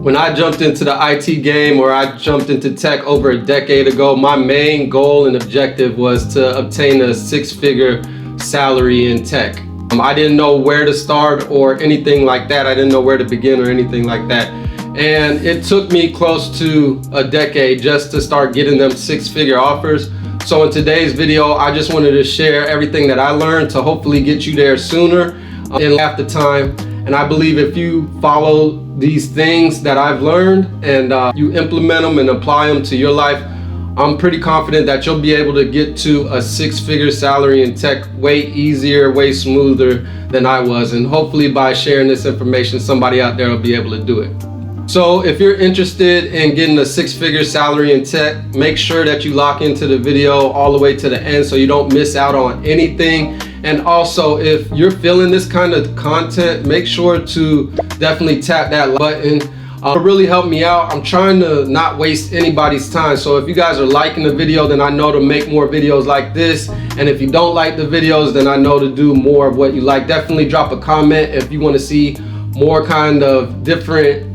When I jumped into the IT game, or I jumped into tech over a decade ago, my main goal and objective was to obtain a six-figure salary in tech. I didn't know where to start or anything like that. I didn't know where to begin or anything like that. And it took me close to a decade just to start getting them six-figure offers. So in today's video, I just wanted to share everything that I learned to hopefully get you there sooner in half the time. And I believe if you follow these things that I've learned and you implement them and apply them to your life, I'm pretty confident that you'll be able to get to a six-figure salary in tech way easier, way smoother than I was. And hopefully by sharing this information, somebody out there will be able to do it. So if you're interested in getting a six-figure salary in tech, make sure that you lock into the video all the way to the end so you don't miss out on anything. And also, if you're feeling this kind of content, make sure to definitely tap that like button. It'll really help me out. I'm trying to not waste anybody's time. So if you guys are liking the video, then I know to make more videos like this. And if you don't like the videos, then I know to do more of what you like. Definitely drop a comment if you want to see more kind of different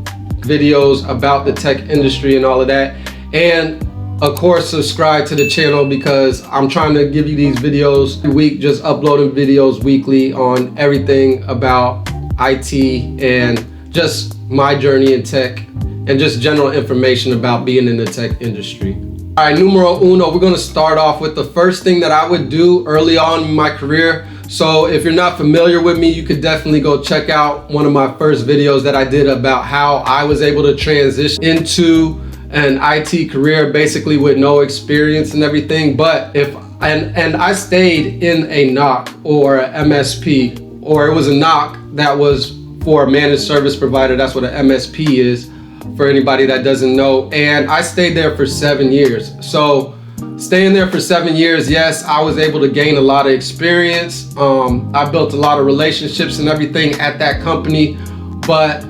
videos about the tech industry and all of that. And of course, subscribe to the channel because I'm trying to give you these videos every week, just uploading videos weekly on everything about IT and just my journey in tech and just general information about being in the tech industry. All right, numero uno, we're gonna start off with the first thing that I would do early on in my career. So if you're not familiar with me, you could definitely go check out one of my first videos that I did about how I was able to transition into an IT career basically with no experience and everything. But and I stayed in a NOC or a MSP, or it was a NOC that was for a managed service provider. That's what an MSP is for anybody that doesn't know. And I stayed there for 7 years. So staying there for 7 years, yes, I was able to gain a lot of experience. I built a lot of relationships and everything at that company. But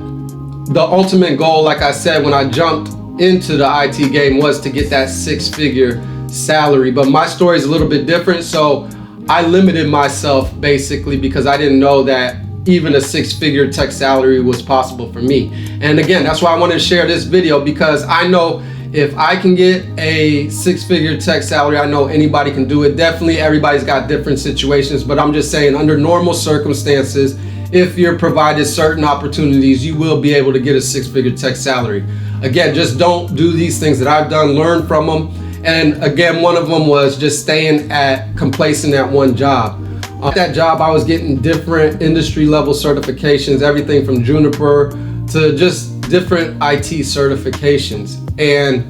the ultimate goal, like I said, when I jumped into the IT game was to get that six-figure salary. But my story is a little bit different. So I limited myself basically because I didn't know that even a six-figure tech salary was possible for me. And again, that's why I wanted to share this video, because I know if I can get a six-figure tech salary, I know anybody can do it. Definitely everybody's got different situations, but I'm just saying under normal circumstances, if you're provided certain opportunities, you will be able to get a six-figure tech salary. Again, just don't do these things that I've done, learn from them. And again, one of them was just staying complacent at one job. At that job, I was getting different industry level certifications, everything from Juniper to just different IT certifications. And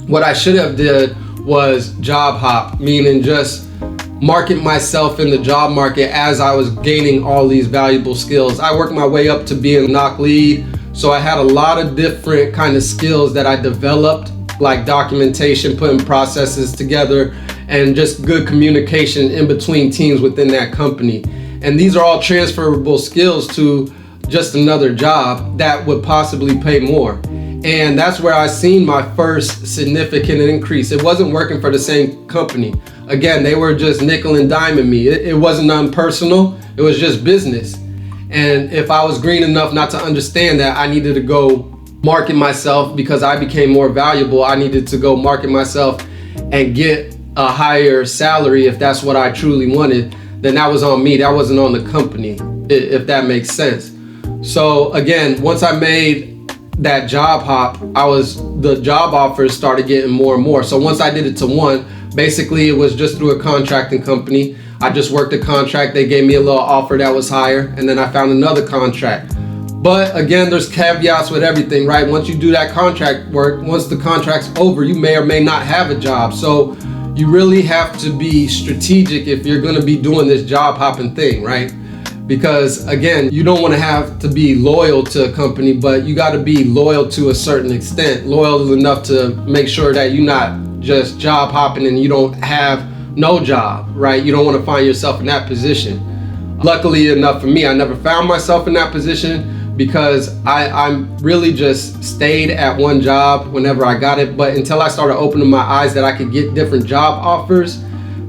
what I should have did was job hop, meaning just market myself in the job market as I was gaining all these valuable skills. I worked my way up to being a NOC lead. So I had a lot of different kind of skills that I developed, like documentation, putting processes together, and just good communication in between teams within that company. And these are all transferable skills to just another job that would possibly pay more. And that's where I seen my first significant increase. It wasn't working for the same company. Again, they were just nickel and diming me. It wasn't unpersonal, it was just business. And if I was green enough not to understand that I needed to go market myself because I became more valuable, I needed to go market myself and get a higher salary if that's what I truly wanted, then that was on me. That wasn't on the company, if that makes sense. So again, once I made that job hop, the job offers started getting more and more. So once I did it to one, basically it was just through a contracting company. I just worked a contract. They gave me a little offer that was higher, and then I found another contract. But again, there's caveats with everything, right? Once you do that contract work, once the contract's over, you may or may not have a job. So you really have to be strategic if you're gonna be doing this job hopping thing, right? Because again, you don't wanna have to be loyal to a company, but you gotta be loyal to a certain extent, loyal enough to make sure that you're not just job hopping and you don't have no job, right? You don't wanna find yourself in that position. Luckily enough for me, I never found myself in that position because I really just stayed at one job whenever I got it. But until I started opening my eyes that I could get different job offers,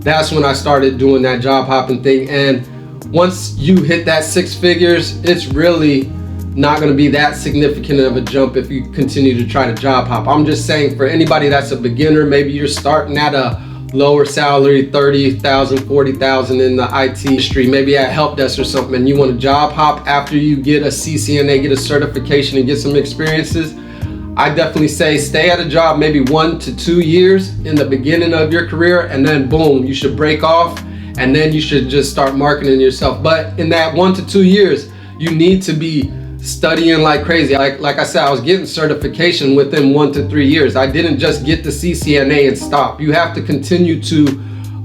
that's when I started doing that job hopping thing. And once you hit that six figures, it's really not going to be that significant of a jump if you continue to try to job hop. I'm just saying, for anybody that's a beginner, maybe you're starting at a lower salary, 30,000, 40,000 in the IT industry, maybe at help desk or something, and you want to job hop after you get a CCNA, get a certification, and get some experiences, I definitely say stay at a job maybe 1 to 2 years in the beginning of your career, and then boom, you should break off, and then you should just start marketing yourself. But in that 1 to 2 years, you need to be studying like crazy. Like I said, I was getting certification within 1 to 3 years. I didn't just get the CCNA and stop. You have to continue to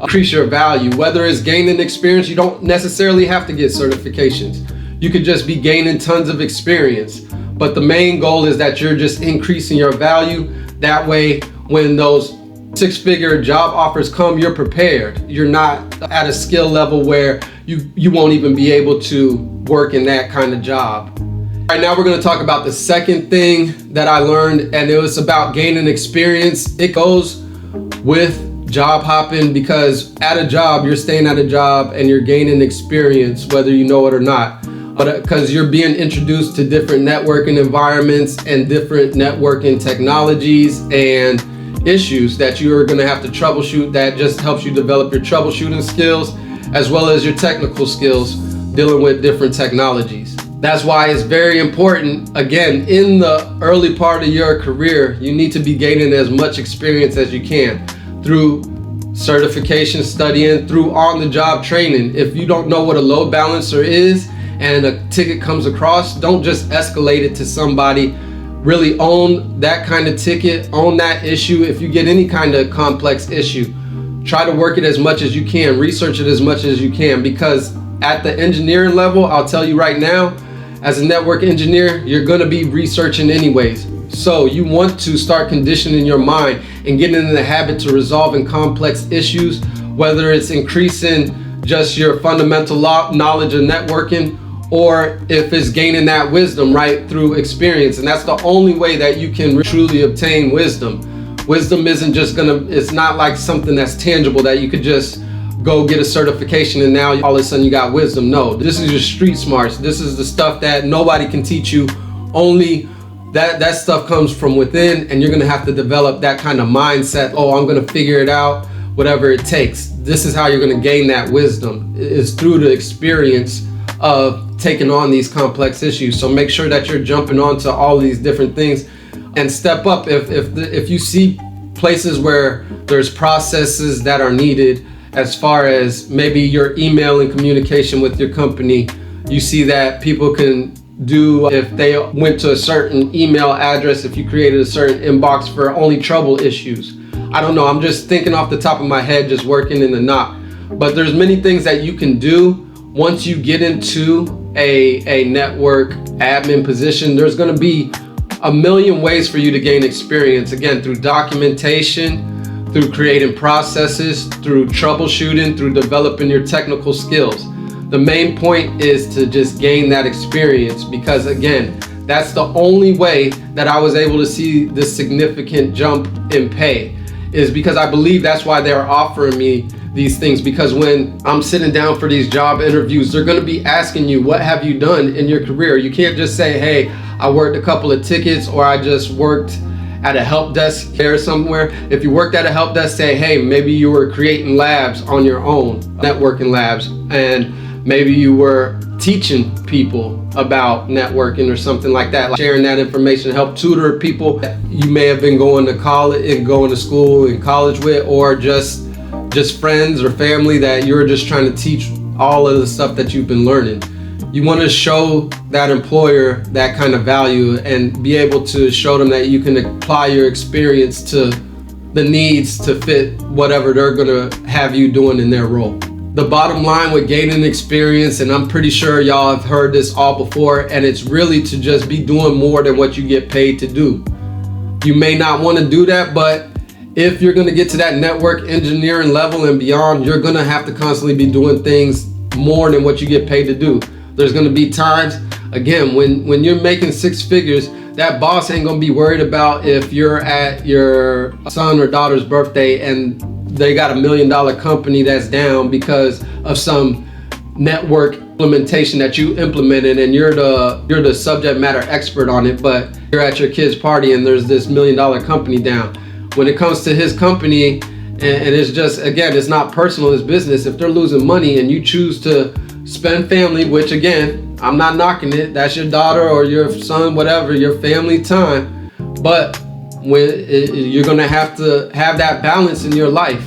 increase your value. Whether it's gaining experience, you don't necessarily have to get certifications. You could just be gaining tons of experience. But the main goal is that you're just increasing your value. That way, when those six-figure job offers come, you're prepared. You're not at a skill level where you won't even be able to work in that kind of job. All right, now we're going to talk about the second thing that I learned, and it was about gaining experience. It goes with job hopping, because at a job, you're staying at a job and you're gaining experience, whether you know it or not. But because you're being introduced to different networking environments and different networking technologies and issues that you are going to have to troubleshoot, that just helps you develop your troubleshooting skills as well as your technical skills dealing with different technologies. That's why it's very important, again, in the early part of your career, you need to be gaining as much experience as you can through certification, studying, through on-the-job training. If you don't know what a load balancer is and a ticket comes across, don't just escalate it to somebody. Really own that kind of ticket, own that issue. If you get any kind of complex issue, try to work it as much as you can, research it as much as you can, because at the engineering level, I'll tell you right now, as a network engineer, you're going to be researching anyways. So you want to start conditioning your mind and getting in the habit to resolving complex issues, whether it's increasing just your fundamental knowledge of networking, or if it's gaining that wisdom, right, through experience. And that's the only way that you can truly obtain wisdom. Wisdom isn't just it's not like something that's tangible that you could just go get a certification and now all of a sudden you got wisdom. No, this is your street smarts. This is the stuff that nobody can teach you. Only that stuff comes from within, and you're gonna have to develop that kind of mindset. Oh, I'm gonna figure it out, whatever it takes. This is how you're gonna gain that wisdom, is through the experience of taking on these complex issues. So make sure that you're jumping onto all these different things and step up. If you see places where there's processes that are needed, as far as maybe your email and communication with your company, you see that people can do, if they went to a certain email address, if you created a certain inbox for only trouble issues. I don't know, I'm just thinking off the top of my head, just working in the knot. But there's many things that you can do once you get into a network admin position. There's going to be a million ways for you to gain experience, again, through documentation, through creating processes, through troubleshooting, through developing your technical skills. The main point is to just gain that experience, because again, that's the only way that I was able to see this significant jump in pay, is because I believe that's why they're offering me these things. Because when I'm sitting down for these job interviews, they're going to be asking you, what have you done in your career? You can't just say, hey, I worked a couple of tickets, or I just worked at a help desk here somewhere. If you worked at a help desk, say, hey, maybe you were creating labs on your own, networking labs, and maybe you were teaching people about networking or something like that, like sharing that information, help tutor people that you may have been going to college and going to school in college with, or just friends or family that you're just trying to teach all of the stuff that you've been learning. You want to show that employer that kind of value and be able to show them that you can apply your experience to the needs to fit whatever they're going to have you doing in their role. The bottom line with gaining experience, and I'm pretty sure y'all have heard this all before, and it's really to just be doing more than what you get paid to do. You may not want to do that, but if you're going to get to that network engineering level and beyond, you're going to have to constantly be doing things more than what you get paid to do. There's going to be times, again, when you're making six figures, that boss ain't going to be worried about if you're at your son or daughter's birthday and they got $1 million company that's down because of some network implementation that you implemented and you're the subject matter expert on it, but you're at your kid's party and there's this $1 million company down. When it comes to his company, and it's just, again, it's not personal, it's business. If they're losing money and you choose to spend family, which again, I'm not knocking it, that's your daughter or your son, whatever, your family time, but you're gonna have to have that balance in your life.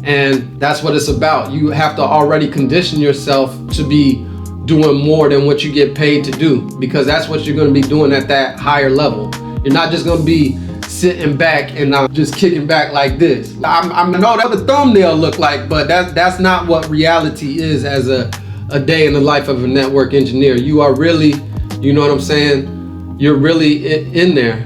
And that's what it's about. You have to already condition yourself to be doing more than what you get paid to do, because that's what you're going to be doing at that higher level. You're not just going to be sitting back and just kicking back like this. I know that's what the thumbnail look like, but that's not what reality is as a day in the life of a network engineer. You are really, you know what I'm saying? You're really in there.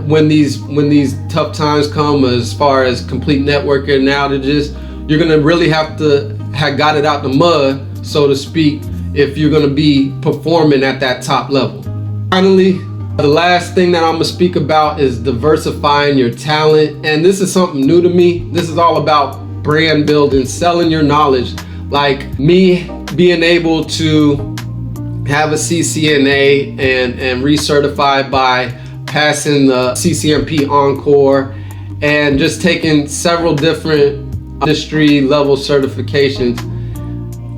When these tough times come, as far as complete networking outages, you're gonna really have to have got it out the mud, so to speak, if you're gonna be performing at that top level. Finally, the last thing that I'm gonna speak about is diversifying your talent. And this is something new to me. This is all about brand building, selling your knowledge. Like me being able to have a CCNA and recertify by passing the CCNP Encore and just taking several different industry level certifications.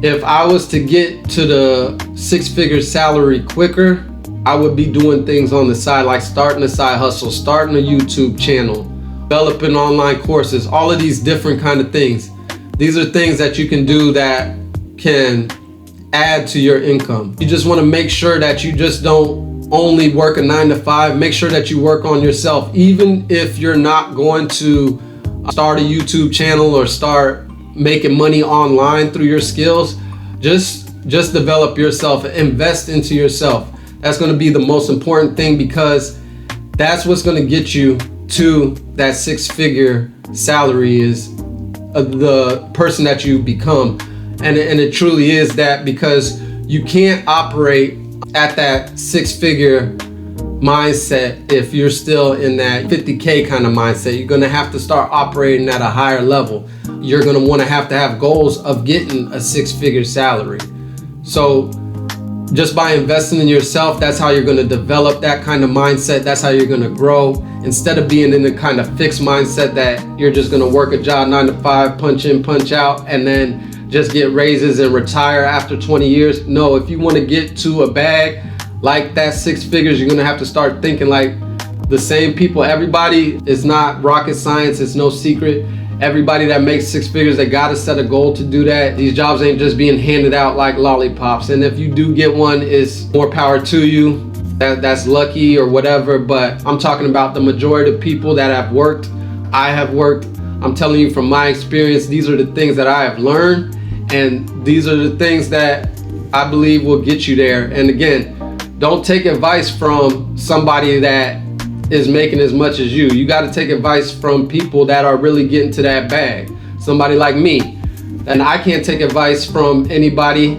If I was to get to the six-figure salary quicker, I would be doing things on the side, like starting a side hustle, starting a YouTube channel, developing online courses, all of these different kind of things. These are things that you can do that can add to your income. You just want to make sure that you just don't only work a 9 to 5. Make sure that you work on yourself. Even if you're not going to start a YouTube channel or start making money online through your skills, just develop yourself, invest into yourself. That's going to be the most important thing, because that's what's going to get you to that six-figure salary, is the person that you become. And it truly is that, because you can't operate at that six-figure mindset if you're still in that 50K kind of mindset. You're gonna have to start operating at a higher level. You're gonna want to have goals of getting a six-figure salary. So just by investing in yourself, that's how you're gonna develop that kind of mindset. That's how you're gonna grow. Instead of being in the kind of fixed mindset that you're just gonna work a job 9 to 5, punch in, punch out, and then just get raises and retire after 20 years. No, if you want to get to a bag like that six figures, you're going to have to start thinking like the same people. Everybody is not rocket science. It's no secret. Everybody that makes six figures, they got to set a goal to do that. These jobs ain't just being handed out like lollipops. And if you do get one, it's more power to you. That's lucky or whatever. But I'm talking about the majority of people that have worked. I have worked. I'm telling you from my experience, these are the things that I have learned, and these are the things that I believe will get you there. And again, don't take advice from somebody that is making as much as you. You got to take advice from people that are really getting to that bag. Somebody like me. And I can't take advice from anybody.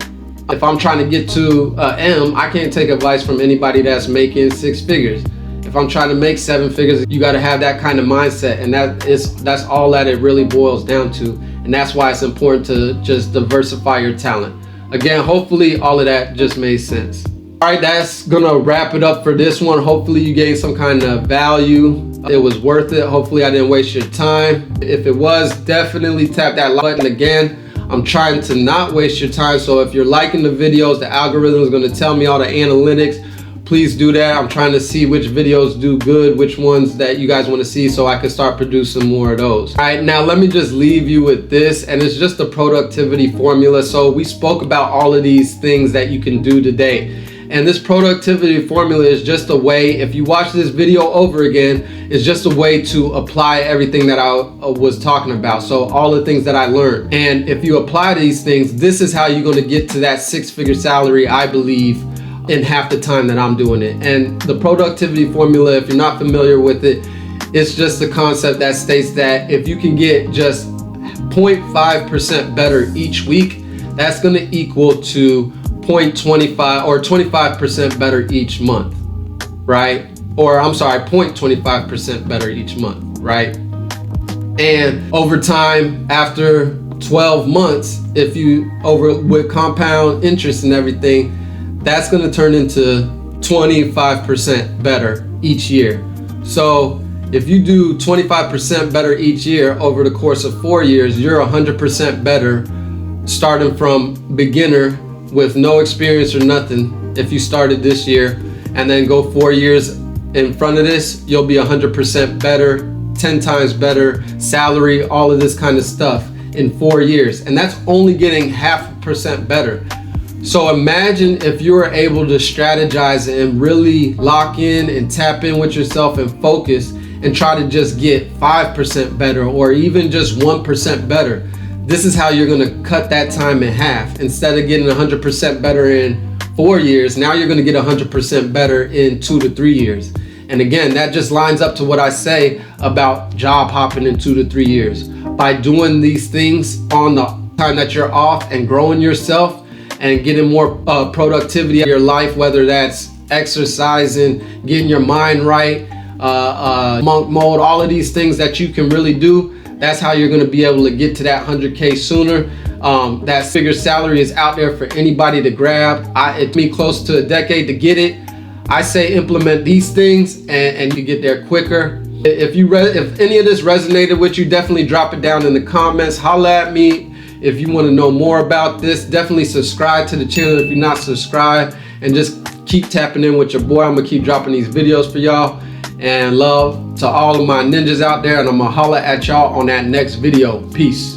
If I'm trying to get to M, I can't take advice from anybody that's making six figures. If I'm trying to make seven figures, you got to have that kind of mindset, and that's all that it really boils down to. And that's why it's important to just diversify your talent. Again, hopefully all of that just made sense. All right, that's gonna wrap it up for this one. Hopefully you gained some kind of value. It was worth it. Hopefully I didn't waste your time. If it was, definitely tap that like button. Again, I'm trying to not waste your time. So if you're liking the videos, the algorithm is gonna tell me all the analytics. Please do that. I'm trying to see which videos do good, which ones that you guys want to see, so I can start producing more of those. All right, now let me just leave you with this, and it's just a productivity formula. So we spoke about all of these things that you can do today. And this productivity formula is just a way, if you watch this video over again, it's just a way to apply everything that I was talking about. So all the things that I learned. And if you apply these things, this is how you're going to get to that six-figure salary, I believe, in half the time that I'm doing it. And the productivity formula, if you're not familiar with it, it's just a concept that states that if you can get just 0.5% better each week, that's going to equal to 0.25 or 25% better each month, right? Or I'm sorry, 0.25% better each month, right? And over time, after 12 months, if you over with compound interest and everything, that's going to turn into 25% better each year. So if you do 25% better each year over the course of 4 years, you're 100% better starting from beginner with no experience or nothing. If you started this year and then go 4 years in front of this, you'll be 100% better, 10 times better salary, all of this kind of stuff in 4 years. And that's only getting 0.5% better. So imagine if you were able to strategize and really lock in and tap in with yourself and focus and try to just get 5% better or even just 1% better. This is how you're gonna cut that time in half. Instead of getting 100% better in 4 years, now you're gonna get 100% better in 2 to 3 years. And again, that just lines up to what I say about job hopping in 2 to 3 years. By doing these things on the time that you're off and growing yourself and getting more productivity in your life, whether that's exercising, getting your mind right, monk mode, all of these things that you can really do, that's how you're gonna be able to get to that 100K sooner. That figure salary is out there for anybody to grab. It took me close to a decade to get it. I say implement these things and you get there quicker. If any of this resonated with you, definitely drop it down in the comments. Holla at me if you want to know more about this. Definitely subscribe to the channel if you're not subscribed, and just keep tapping in with your boy. I'm gonna keep dropping these videos for y'all. And love to all of my ninjas out there, and I'm gonna holla at y'all on that next video. Peace.